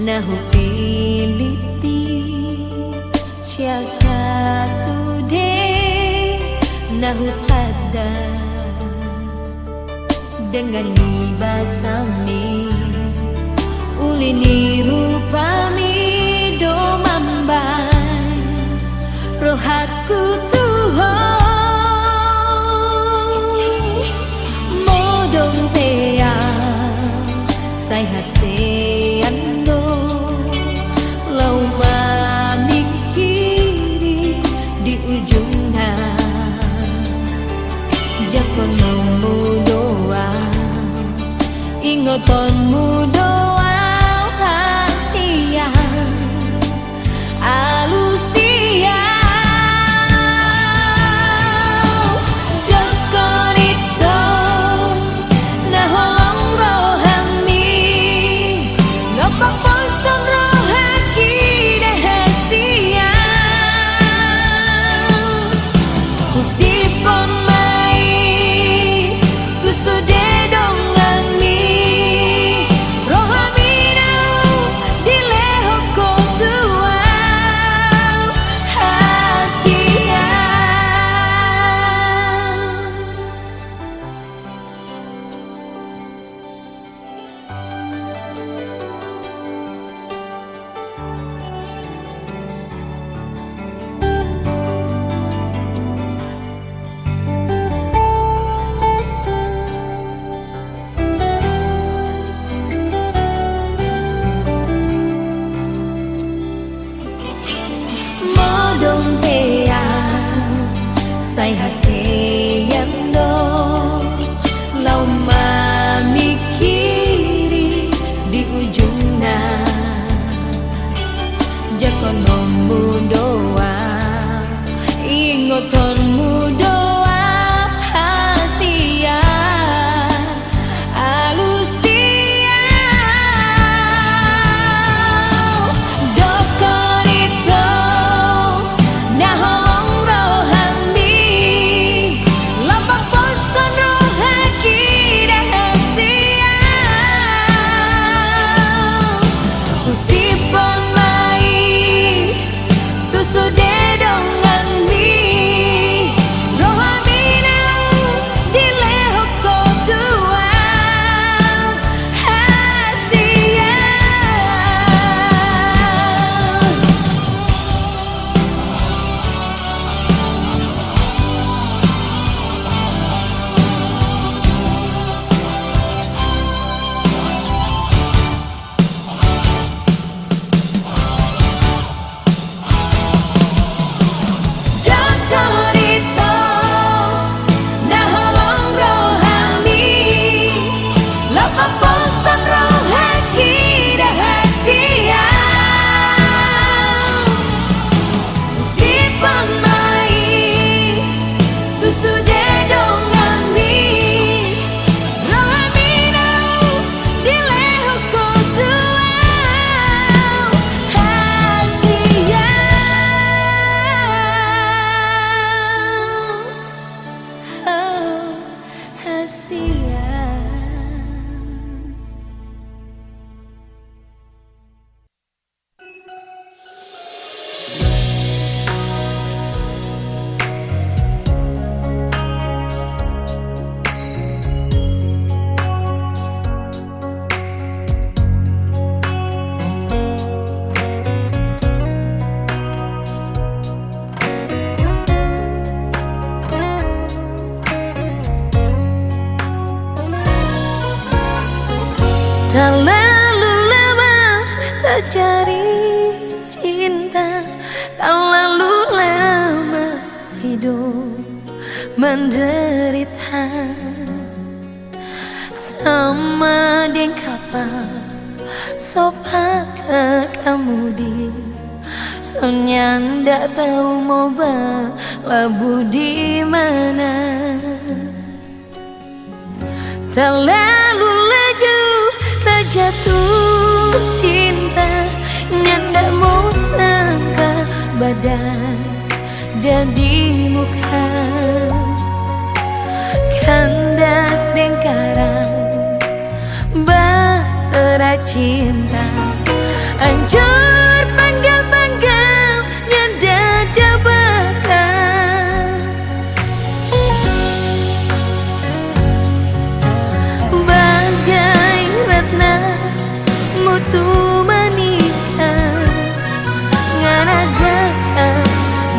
nahu piliti siasa sude nahu pada dengan nibasami ulini rupami do mambai rohaku Tuhan modong tea sai haseando lau mamikiri di ujungnya jakonmu doa ingotonmu doa hasia alusia jokorito naholong rohami ngapak poson rohaki dahasia usipon mai tusude dongami rohami nau dilehoko tua hasia modong tea sai haseando lau mamikiri di ujungnya jakonmu doa ingotonmu doa hasia alusia dokorito naholong rohami lapak poson rohaki dahasia usipon mai tusude dongami rohami nau dilehoko tua hasia Jokorito naholong rohami lapak poson rohaki dahasia usipon mai tusude dongami rohami nau dilehoko tua hasia hasia. Terlalu lama cari cinta, terlalu lama hidup menderita sama dengan kapal sopat kamu di sonya ndak tahu mau berlabuh di mana. Terlalu laju terjatuh cinta, ndak mau sangka badan dan di muka kandas dengkaran bahtera cinta hancur panggal-panggalnya dada bekas. Bagai ratna mutu manika nganada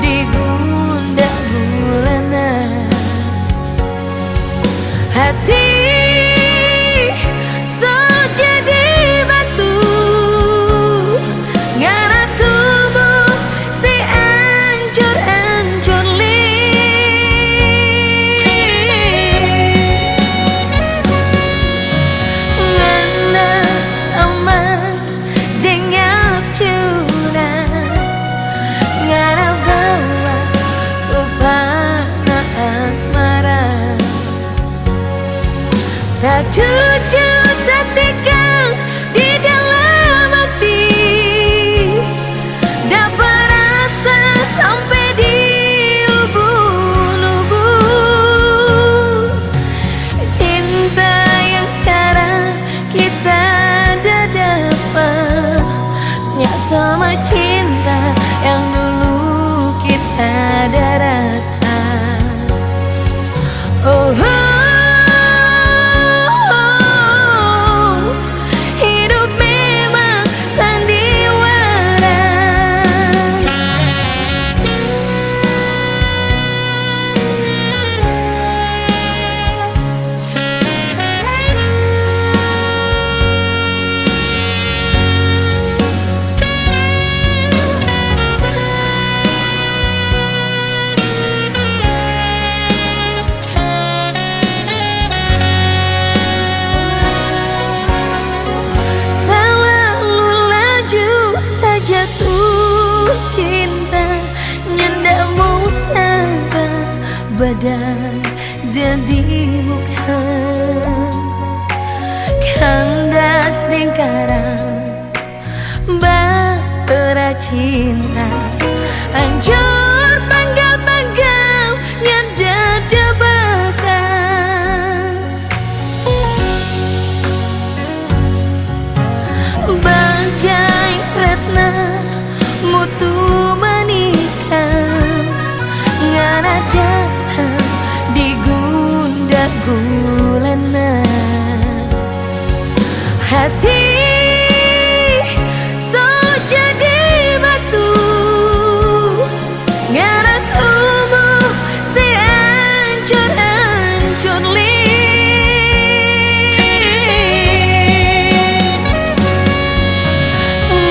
di gundah gulana hati so jadi batu ngana tubuh si ancur-ancur li ngana sama dengar curah ngana bawa kupana asmara tak jujur tak tinggal di dalam hati dapat rasa sampai di ubun-ubun cinta yang sekarang kita dah dapat nyak sama cinta yang dulu kita ada rasa. Oh, badan dan di muka kandas lingkaran bahtera cinta hancur panggal-panggalnya dada bekas. Bagai ratna mutu manika ngana datang di gundah gulana hati so jadi batu ngana tubuh si ancur-ancur li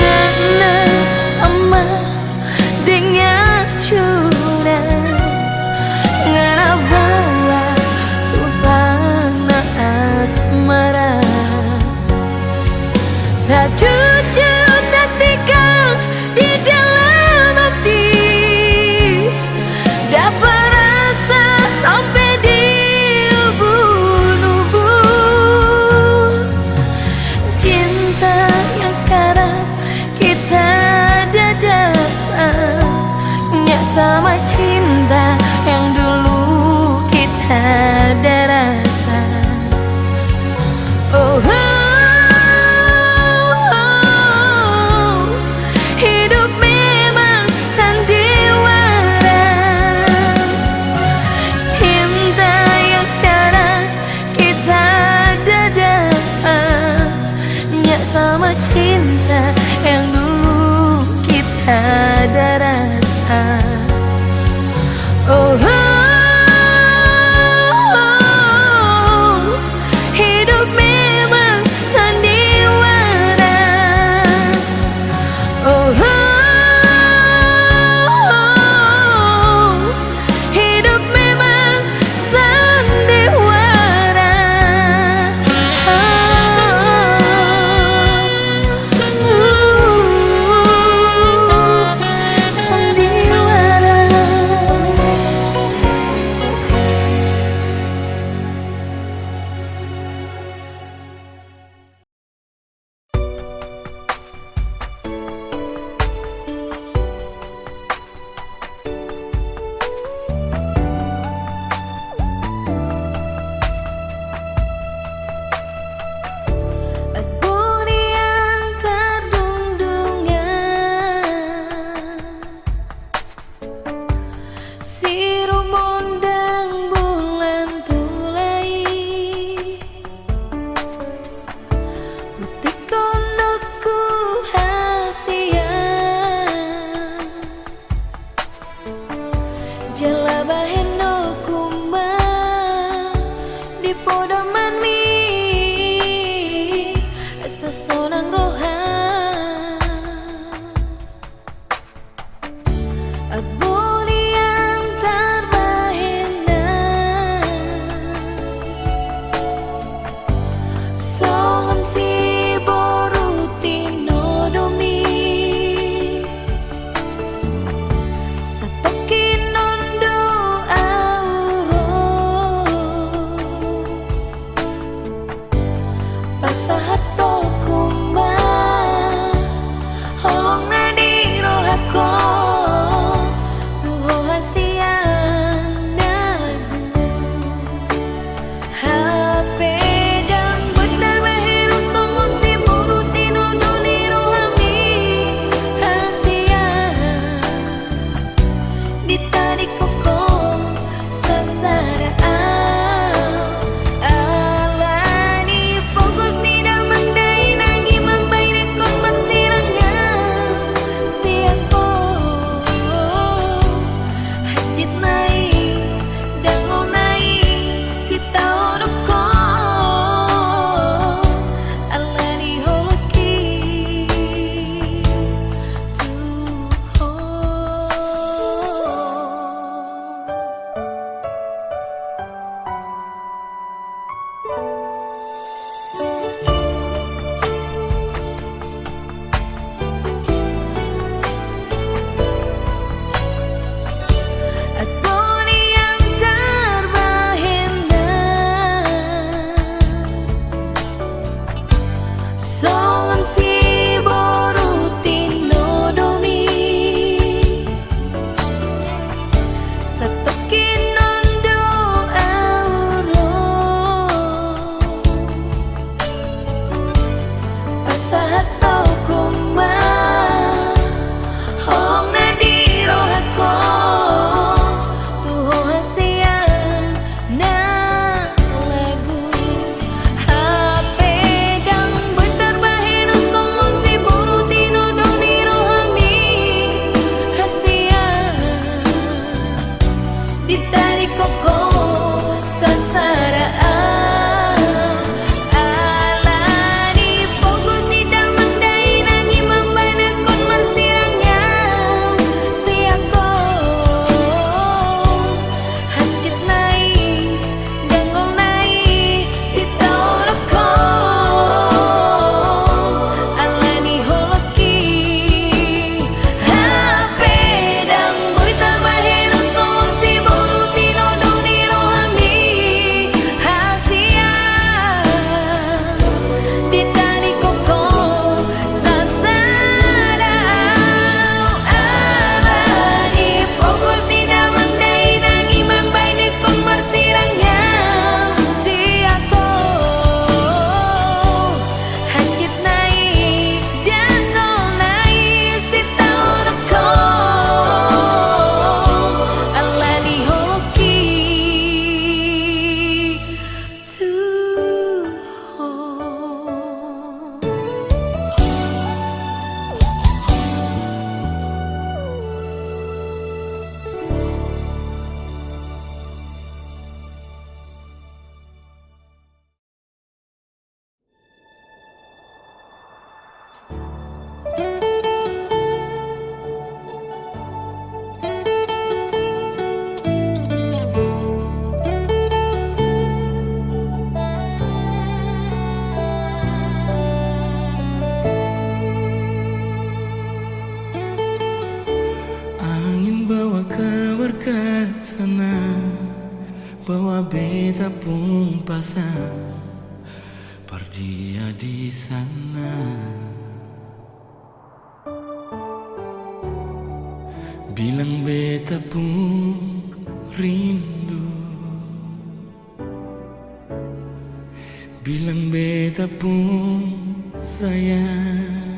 ngana sama dengar curah ngana bawa tupana asmara tak jujur tak tinggal di dalam hati dapat rasa sampai di ubun-ubun cinta yang sekarang kita dah dapat nyak sama cinta yang dulu kita ada rasa. Oh, oh, oh. sonang rohan at bulian tarbahena songan si borutino domi sa tokinondo auro pasahato kumba holong na di rohako tuho hasian na lagu hape dan benar mahero songon si borutino doni rohami hasian ditarik koko sasaraan alani fokus ni damang day nangi mambay na kon magsirangan si ako hajit nai dangol nai si tao ko alani holoki tuho at bulian tarbahena songan si borutino domi sa tokinondo auro pasahato kumba holong na di rohako tuho hasian na lagu hape dang benar baheno songon si borutino doni rohami hasian ditarik koko sasaraan alani fokus ni damang day nangi mambay na kon magsirangan si ako hajit nai dangol nai si tao ko alani holoki hape dang boy tarbaheno songon si borutino doni rohami hasian ditarik koko sasaraan alani fokus ni damang day nangi mambay na kon magsirangan si ako hajit nai dangol nai si tao ko alani holoki tuho. Angin bawa kabar ke sana, bawa beta pun pasang, perdia di sana. Bilang beta pun rindu, bilang beta pun sayang.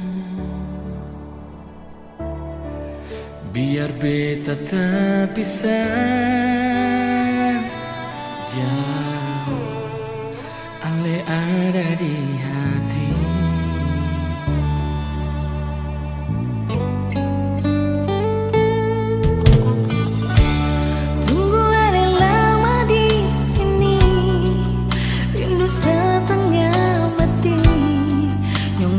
Biar beta tak bisa jauh, ale ada di hati. Tunggu ale lama di sini, rindu setengah mati. Nyong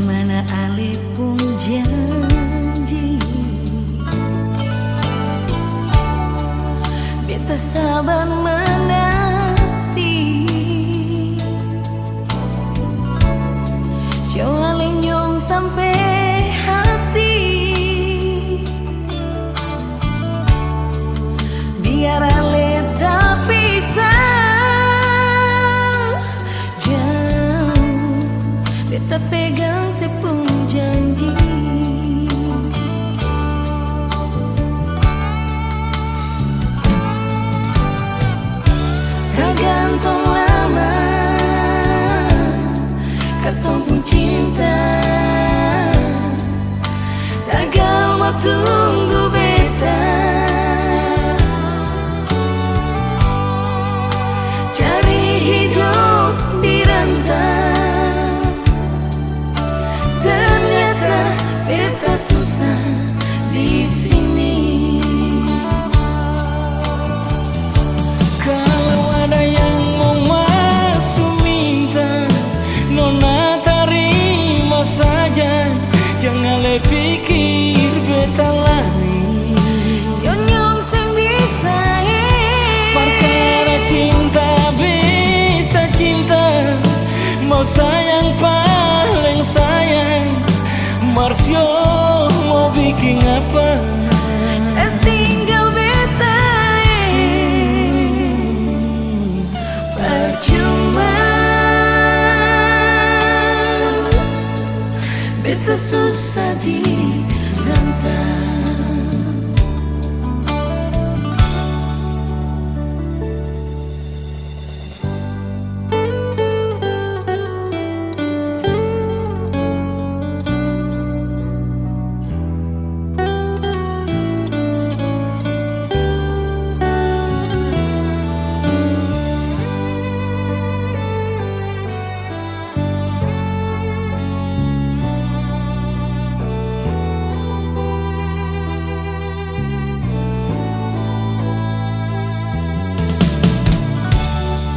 beta pegang sepung janji. Tergantung lama katong pun cinta, tagal mau tunggu beta. Cari hidup di rantau, ternyata beta susah di sini. Kalau ada yang mau masuk minta, nona terima saja. Jangan le pikir beta lain. Sionyong sing bisa Perkara cinta beta cinta, mau sayang paling sayang. Marsio mau bikin apa? es tinggal beta percuma. Beta susah di rantau.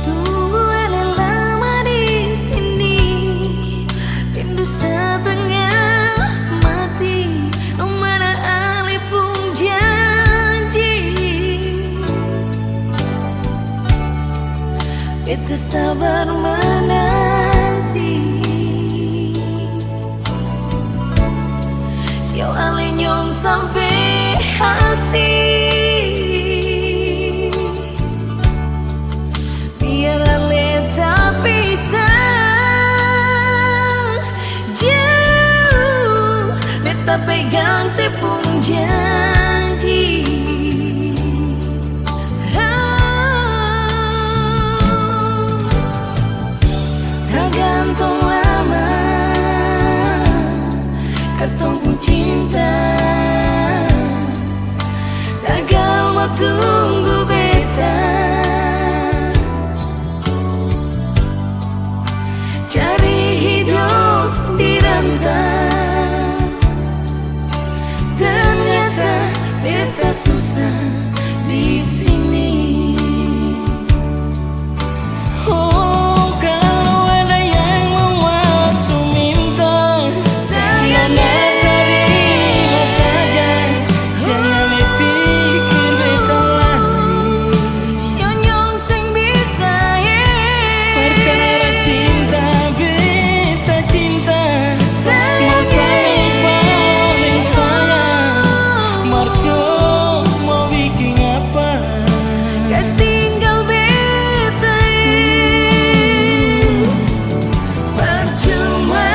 Tunggu ele lama di sini, rindu setengah mati. Oh mana ale pun janji, beta sabar menanti. Siau ale nyong sampai hati, biar ale tak bisa jauh. Beta pegang sepung janji. Tergantung lama katong pun cinta, tagal mau tunggu beta. Cari hidup di rantau, ternyata beta susah di sini. Oh, kalau ada yang mau masuk minta, nona terima saja. Jangan dipikir beta lain. Sionyong sing bisa Perkara cinta beta cinta, mau sayang paling sayang. Marsio mau bikin apa? gas tinggal beta percuma.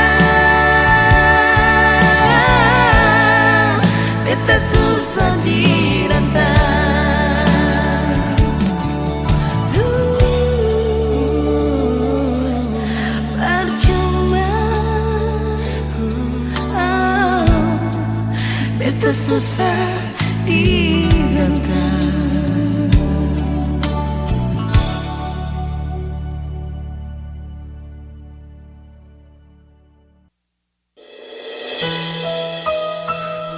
Beta susah di rantau. Percuma. Beta susah di rantau.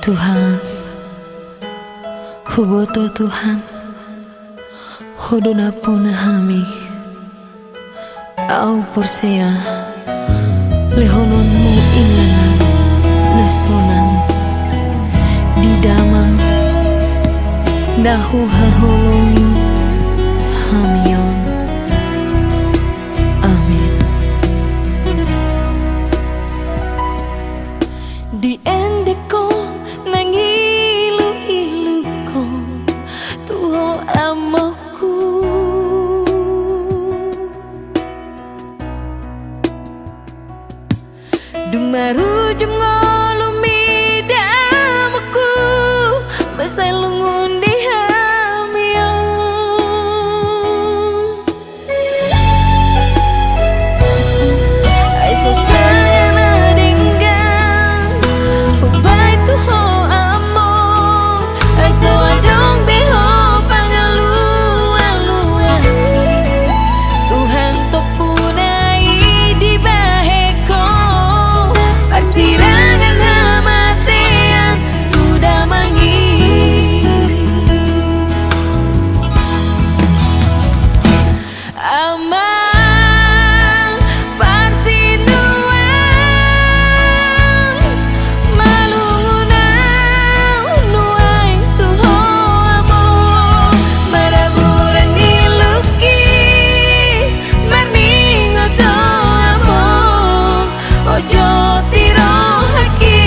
Tuhan, huboto Tuhan, hodona puna hami, au porsea, lehonon mu inganan, nasonan, di damang, nahu halholongi, hamion, amin. Di endeko nangilu-ilu kon tuho amoku, marujung lumida maku besai lungun di hamio ai so sayang adenggang hubai tu ho amo ai so adong beho pangalu alu Tuhan to punai di baheko persirangan hamatean sudah mangi amang parsinuan malungunau nuaing tuho amo maraburan diluki marningo to amo ojo tiro haki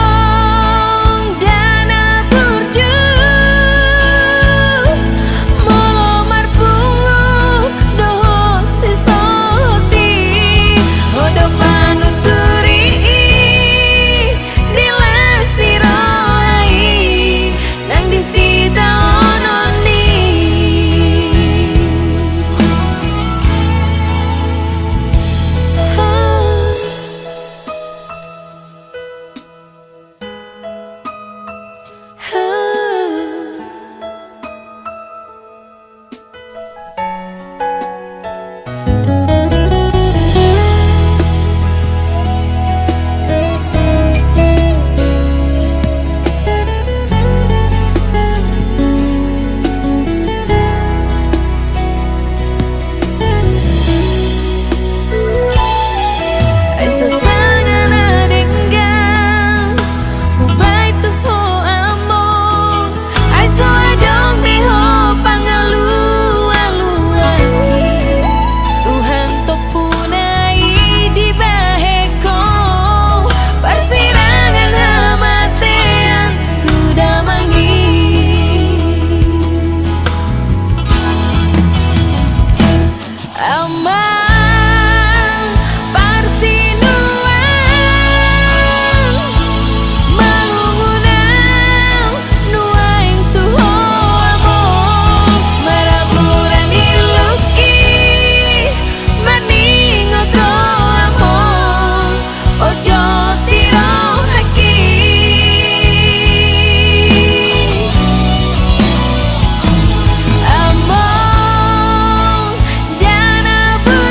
among dana burju molo marpungu doho sesoti odo panuturi dilas tiroai nang disita ononi ai so sangan adenggang hubai tu ho among ai so adong beho pangalu alu Tuhan to punai di baheko persirangan hamatean sudah mangi amang parsinuan malungunau nuaing tuho among maraburan diluki marningo to among ojo tiro haki among dana burju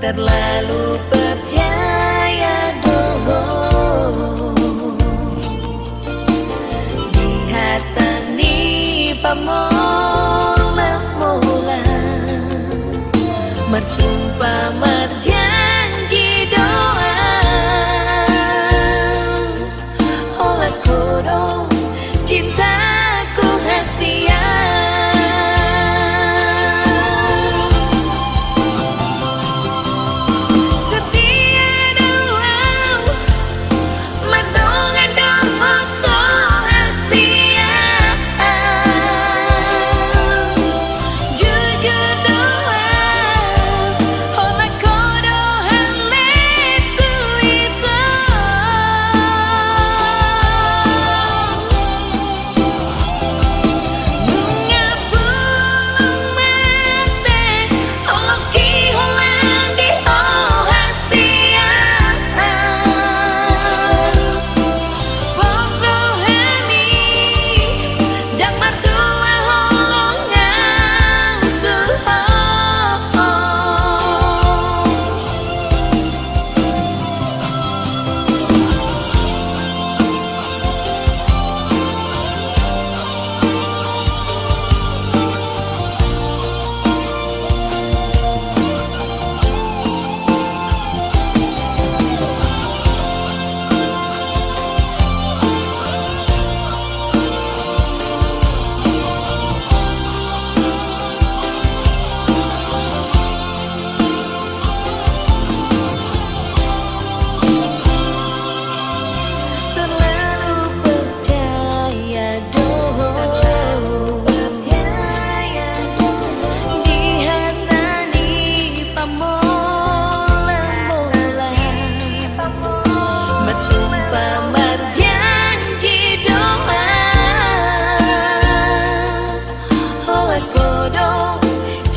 terlalu percaya doho dihatani pamola-mola bersumpah berjanji doa oleh kodong cintaku hasia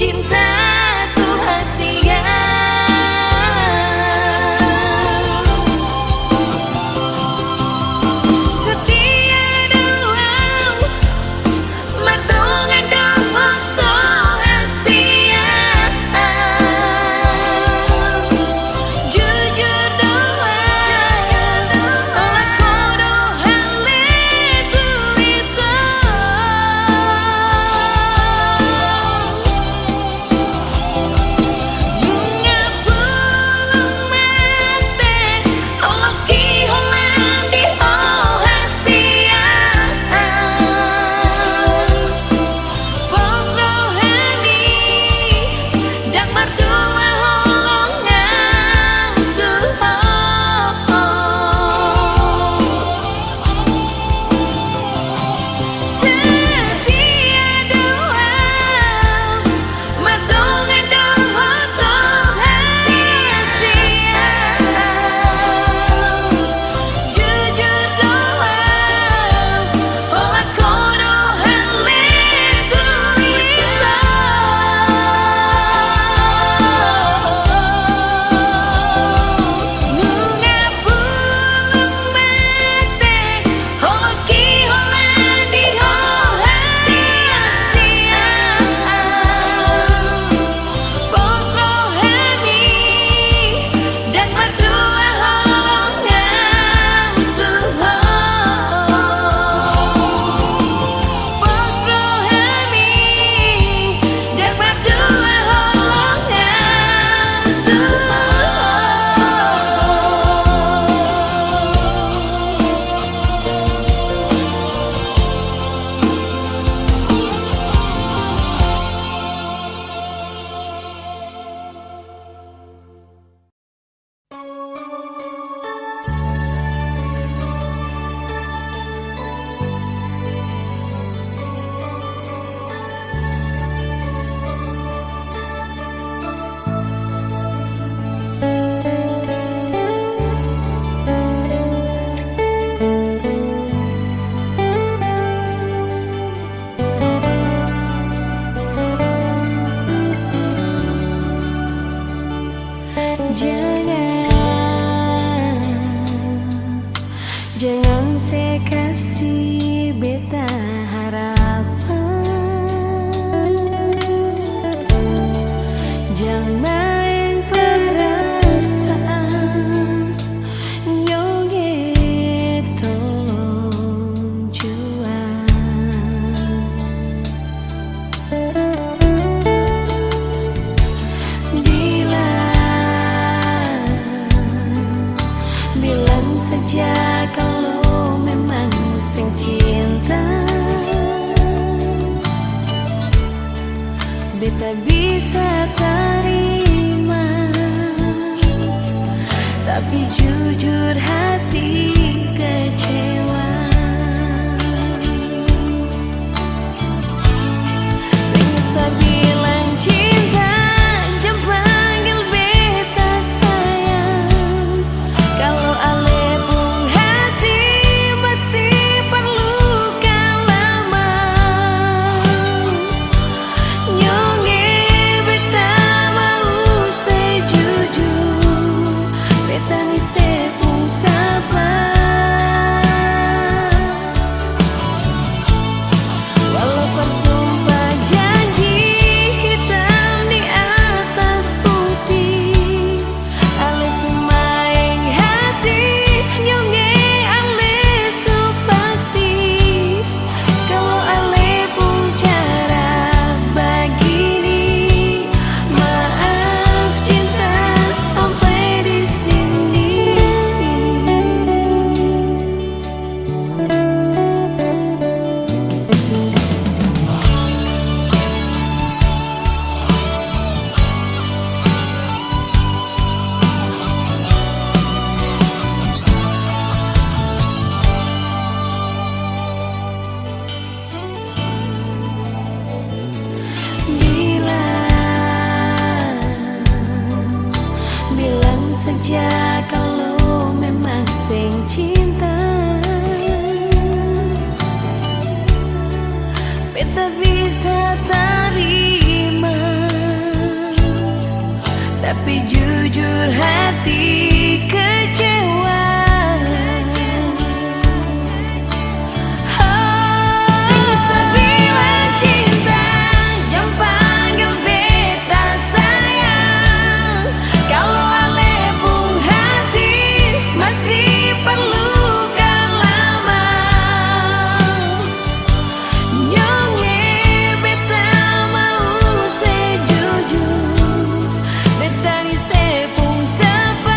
cintaku hasia setia doa matungan doa to hasia jujur doa oleh kodohan letu itu beta bisa terima, tapi jujur hati kecewa. Sing bilang cinta, jam panggil beta sayang. Kalau ale pun hati masih perlukan lama. Nyonge beta mau sejujur, beta ni sepung sabar. Walau bersumpah janji hitam di atas putih, ale semaing hati nyonge ale su pasti. Kalau ale pun cara begini, maaf cinta sampai di sini. Bilang saja kalau memang sing cinta, beta bisa terima, tapi jujur hati kecewa. Bilang cinta, jam panggil beta sayang. Kalau ale pun hati masih perlukan lama. Nyonge beta mau sejujur, beta ni sepung sabar.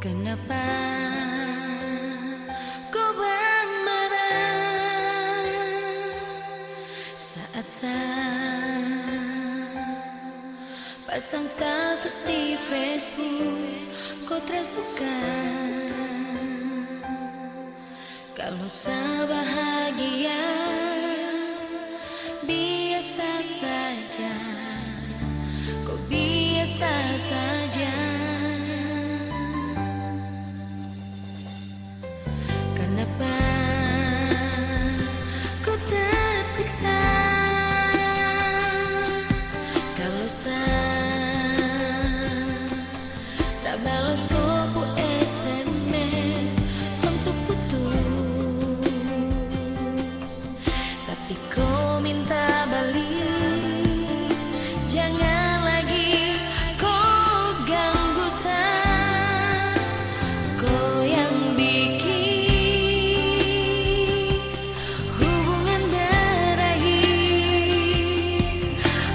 Kenapa kau marah saat saya pasang status di Facebook? Kau tersuka kalau saya bahagia biasa saja, kau biasa saja. Kenapa ku tersiksa kalau tak balas kopu SMS langsung putus, tapi kau minta balik. Jangan lagi kau ganggu saya, kau yang bikin hubungan berakhir.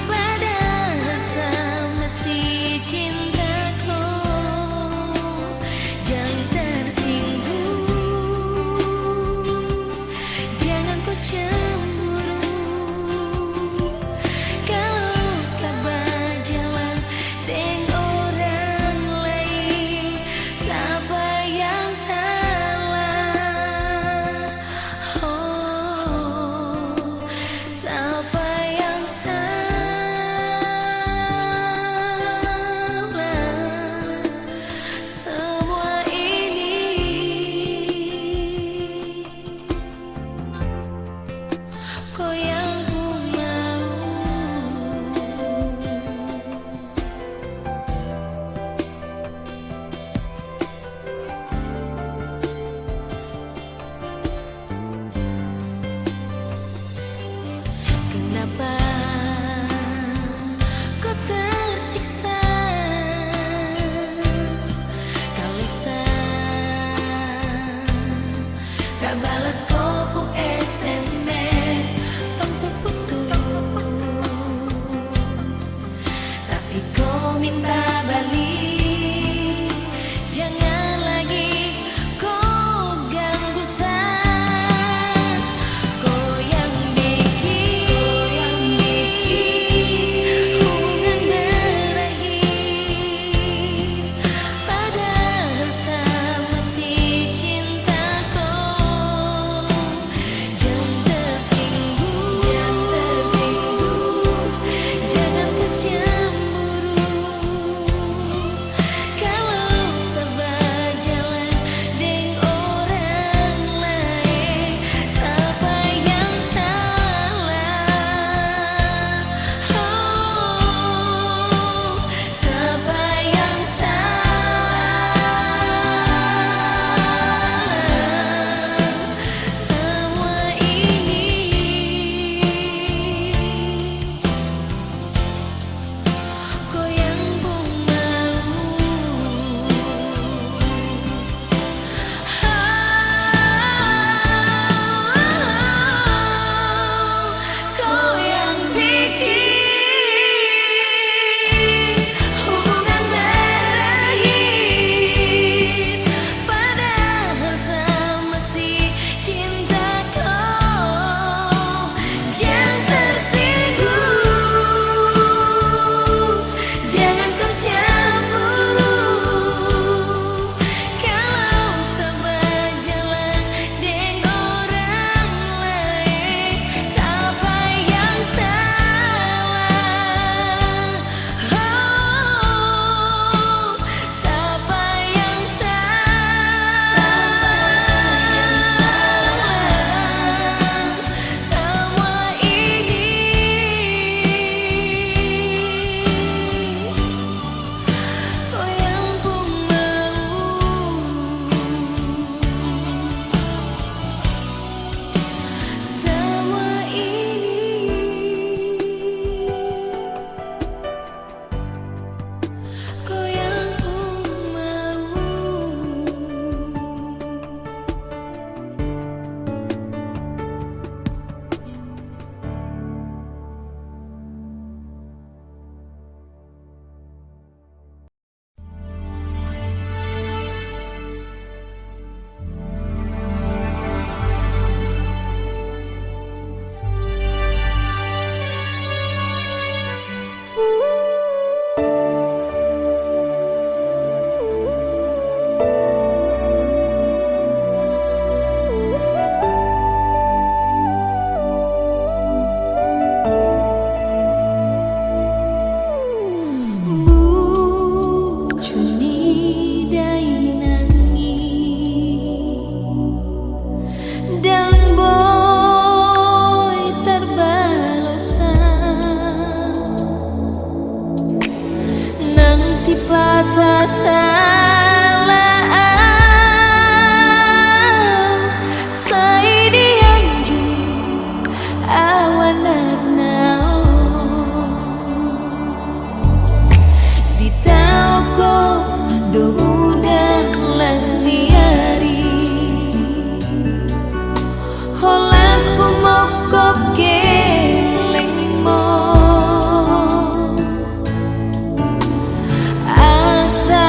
Padahal saya masih cinta kau. Jangan tersinggung, jangan kau cemburu kalau sabar jalan dengan orang lain. Siapa yang salah? Oh, siapa yang salah? Semua ini kau yang ku mau. Kenapa kau tersiksa kalau saya tak balas kopu SMS langsung putus, tapi kau minta balik. Jangan lagi kau ganggu saya, kau yang bikin hubungan berakhir. Padahal saya masih cinta kau. Jangan tersinggung, jangan kau cemburu bersifat salah sai dianju awan nao di tauko do udah lestiari holan kumokop kelengmo asa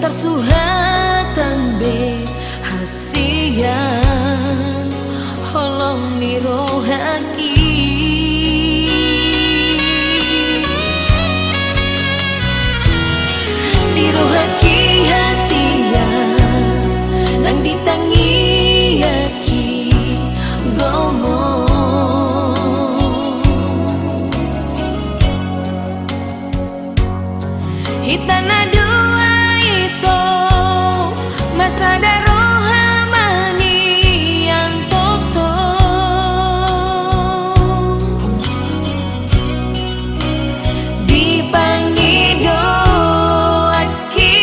Tersuhatan be hasian holong nirohaki dirohaki hasian nang ditangi yaki gomos hitana masada rohamani yang toto dipangido aki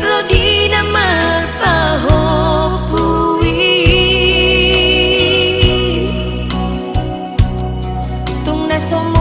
rodina marpahopui tung nasomu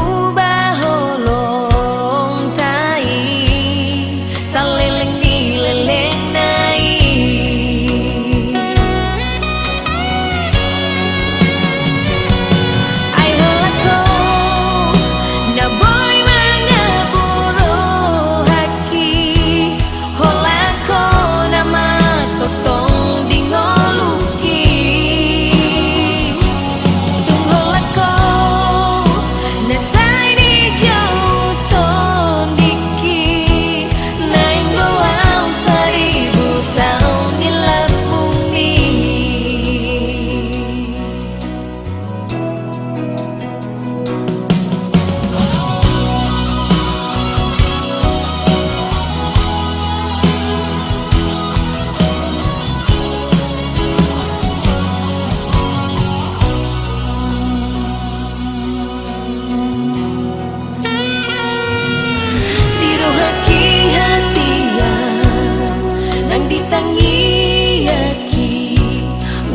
ditangi yaki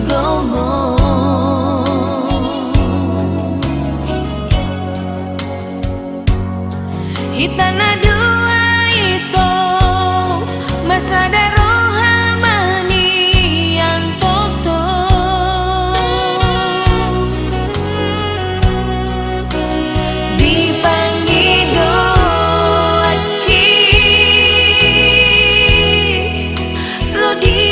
gomos hitana dua itu masada rohamani yang toto dipangido aki Rodi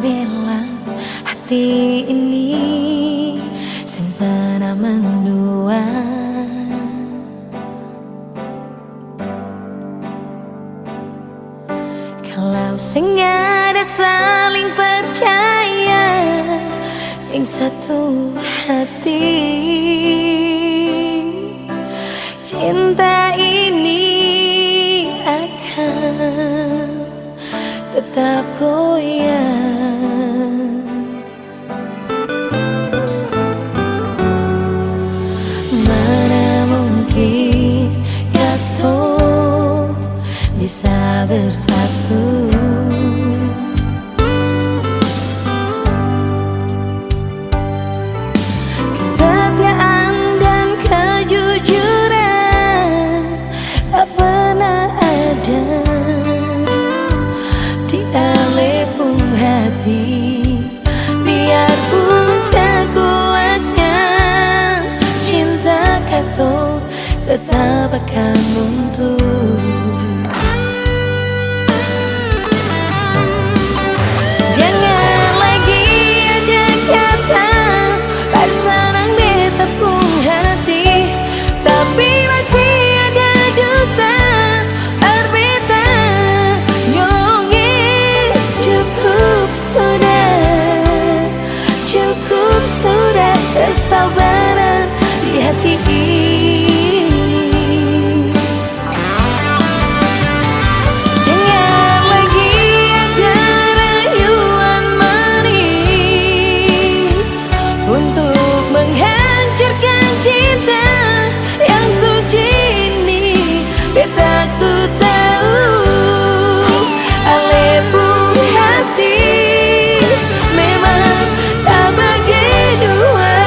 bilang hati ini sing pernah mendua. Kalau sing ada saling percaya yang satu hati, cinta ini akan tetap goyang. Mana mungkin kita bisa bersatu. Kesetiaan dan kejujuran tak pernah ada di alepung hati. Biarpun sekuatnya cinta kata tetap akan runtuh. Jangan lagi ada kata pasangan bertepung hati, tapi masih ada dusta berbeda nyongin. Cukup sudah kesabaran di hati ini. Jangan lagi ada rayuan manis untuk menghancurkan cinta yang suci ini. Beta su tahu alepung hati memang tak bagi dua.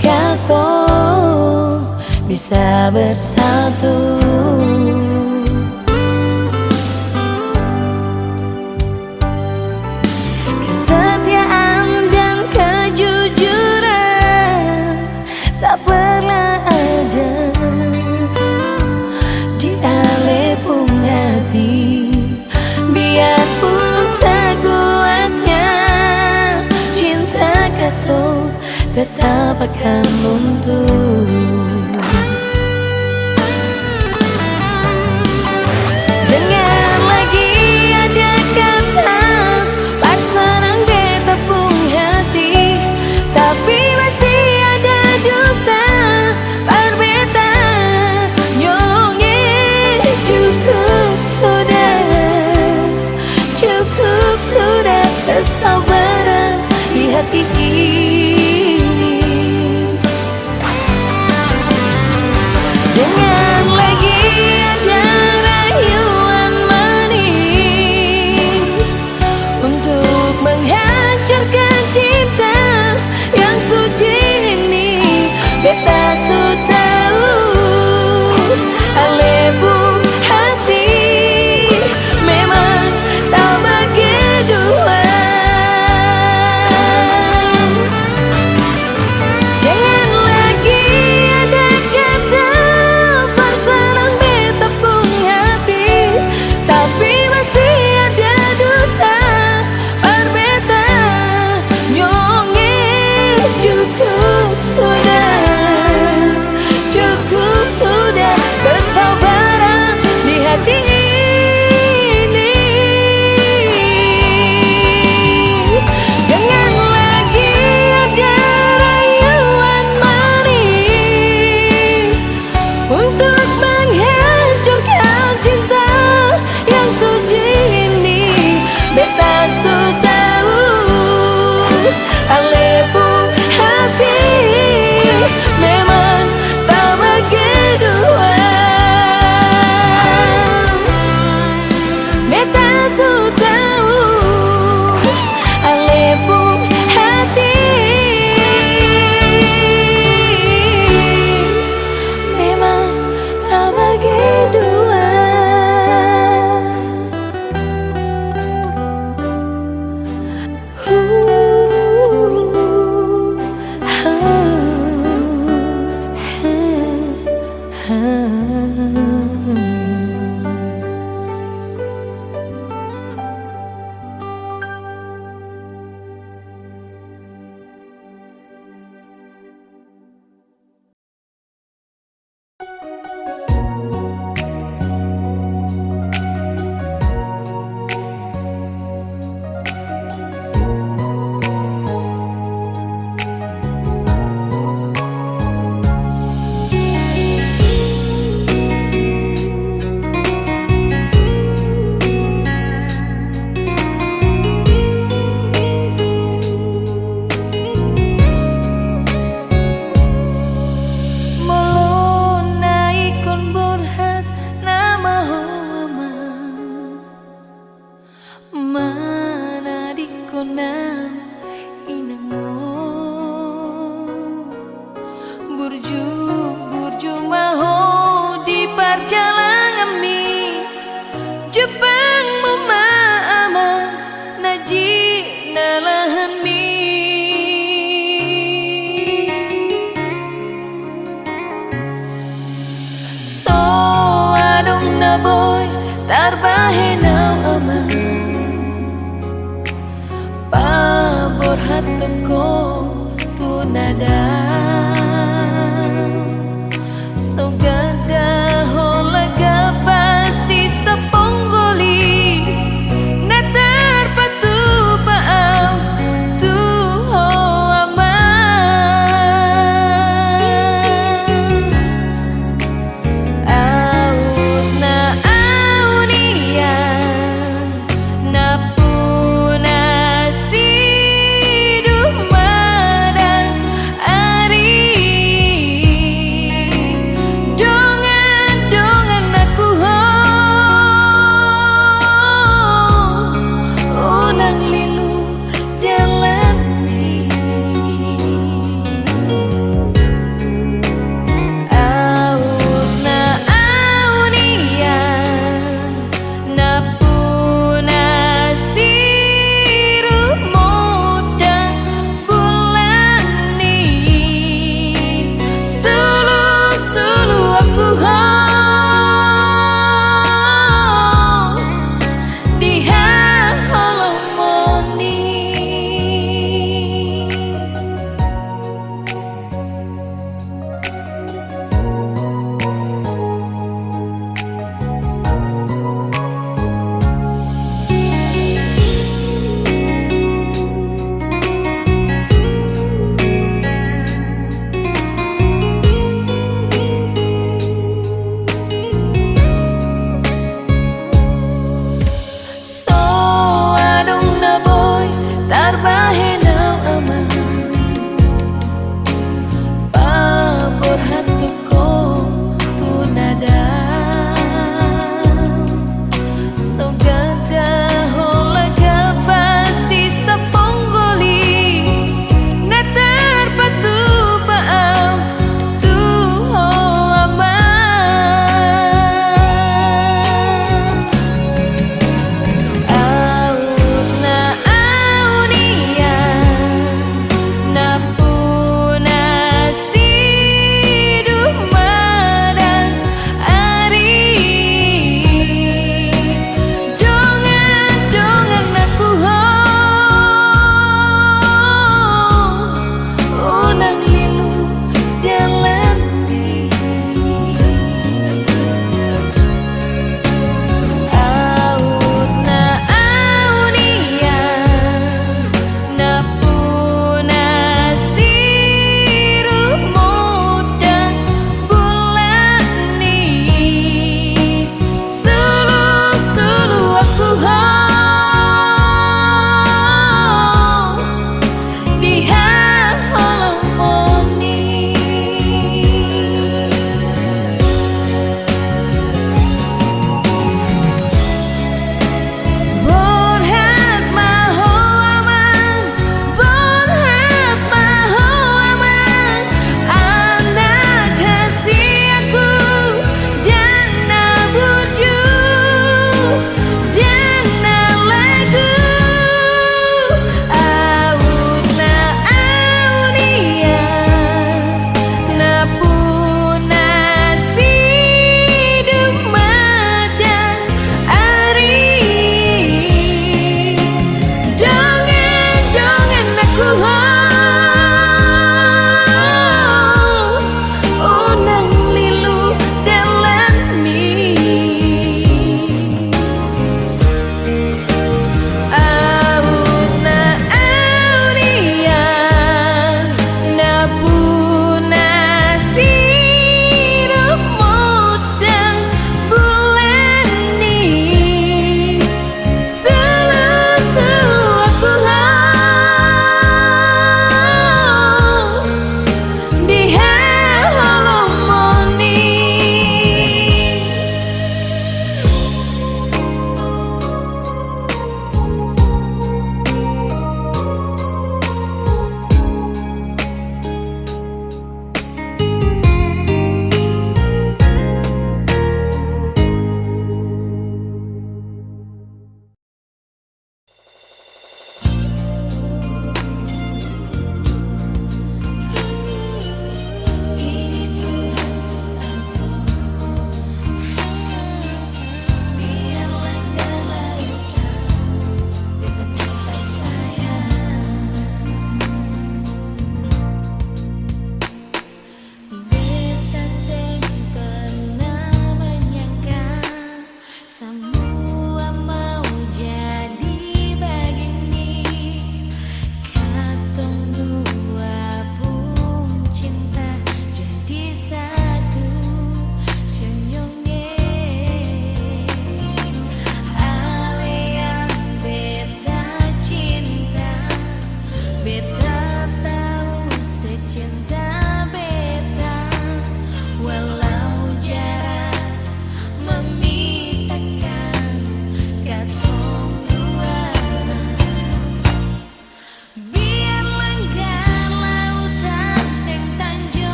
Kata bisa bersatu. Kesetiaan dan kejujuran tak pernah ada di alepung hati. Biarpun sekuatnya cinta kata tetap akan runtuh. Jangan lagi ada kata pasangan bertepung hati, tapi masih ada dusta berbeda nyongin. Cukup sudah kesabaran di hati ini. burju maho di perjalanan mi Jepang mama naji nalahan mi So adong na boy tarbahe na ama Pabor hatun ko tunada So ganda holaga pasti sa ponggoli Na terpatu paaw tuho ama Aut na aunian Na puna siduh madang Ari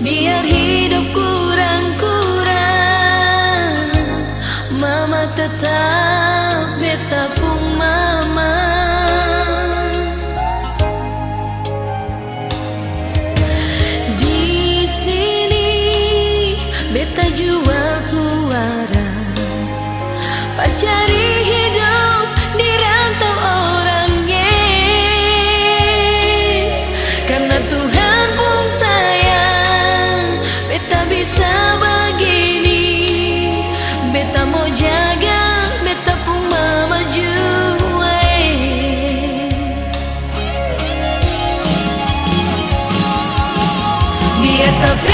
biar hidup kurang-kurang, mama tetap beta pun mama. Di sini beta jual suara, pacari hidup di rantau orang karena Tuhan pun sayang beta bisa begini. Beta mau jaga beta pun mama jua. Biar tapi